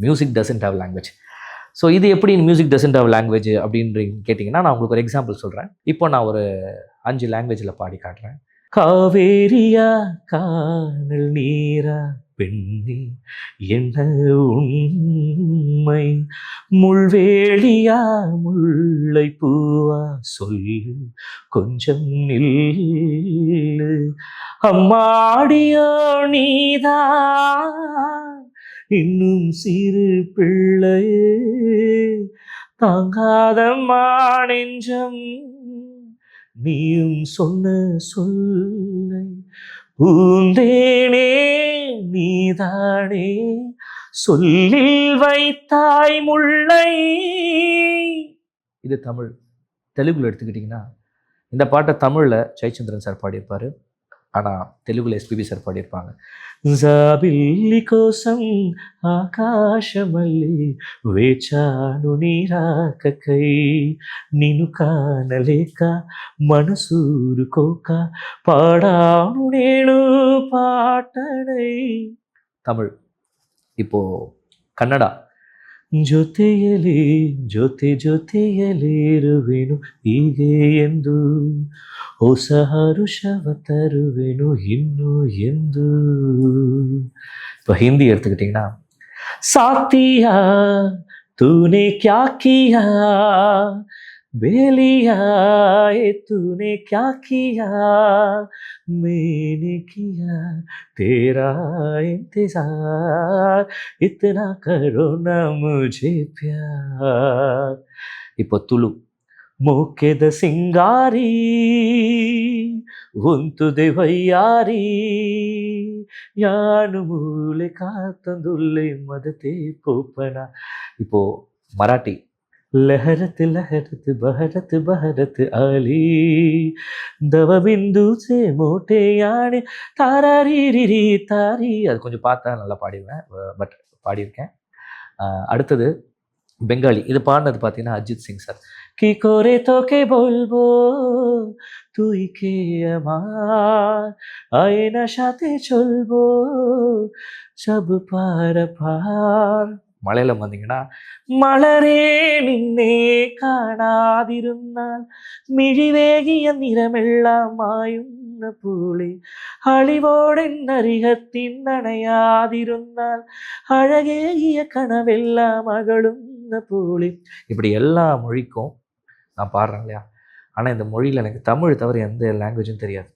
Music doesn't have language. So இது எப்படி music doesn't have language அப்படின்னு கேட்டிங்கன்னா, நான் உங்களுக்கு ஒரு எக்ஸாம்பிள் சொல்கிறேன். இப்போ நான் ஒரு 5 லாங்குவேஜில் பாடி காட்டுறேன். காவேரியா கானல் நீரா பெண்ணே என்ன உண்மை, முள்வேலியா முல்லை பூவா சொல்லு கொஞ்சம் நில்லு, அம்மாடியோ நீதான் இன்னும் சிறு பிள்ளையே, தாங்காதம்மா நெஞ்சம் நீயும் சொன்ன சொல்லை, பூந்தேனே நீதானே சொல்லில் வைத்தாய் முல்லை. இது தமிழ். தெலுங்குல எடுத்துக்கிட்டிங்கன்னா, இந்த பாட்டை தமிழில் ஜெயச்சந்திரன் சார் பாடியிருப்பார். ஆனால் தெலுங்குல எஸ்பிபி சார் பாடியிருப்பாங்க. జాబిల్లి కోసం ఆకాశమల్లి వేచాను నీ రాకకై, నిన్ను కానలేక మనసూరుకోక పాడాను నేను పాటనై. தமிழ். இப்போ கன்னடா. ಜೊತೆಯಲಿ ಜೊತೆಯಲಿರುವೆನು ಹೀಗೆ ಎಂದು, ಹೊಸ ಹರುಷವ ತರುವೆನು ಇನ್ನು ಎಂದು. இப்போ ஹிந்தி எடுத்துக்கிட்டிங்கன்னா, சாத்தியா तूने क्या किया बेलिया तूने क्या किया, मैंने किया तेरा इंतजार, इतना करो ना मुझे प्यार. இப்போ துளு. மூக்கெத சிங்காரி உந்துದೆ ವಯ್ಯಾರಿ, ಯಾನು ಮೂಲೆ ಕಾತಂದುಲ್ಲೆ ಮದತೆ ಪೋಪನ. இப்போ மராட்டி. लहरत लहरत बहरत बहरत आली, दव बिंदु से मोटे याने தாராரிரிரி தாரி. அது கொஞ்சம் பார்த்தா நல்லா பாடிடுவேன், பட் பாடியிருக்கேன். அடுத்தது பெங்காலி. இது பாடினது பார்த்தீங்கன்னா அஜித் சிங் சார். কি করে তোকে বলবো তুই কে আমার, আয়নার সাথে চলবো সব পার পার. மலையாளம் வந்தீங்கன்னா, மலரே நின்னே காணாதிருந்தால் மிழிவேகிய நிறமெல்லாம் மாயுன்ன பூளே, அழிவோடன் அரிகத்தின் அணையாதிருந்தால் அழகேகிய கனவெல்லாம் மகளுன்ன பூளே. இப்படி எல்லா மொழிக்கும் நான் பாடுறேன் இல்லையா, ஆனால் இந்த மொழியில் எனக்கு தமிழ் தவிர எந்த லாங்குவேஜும் தெரியாது.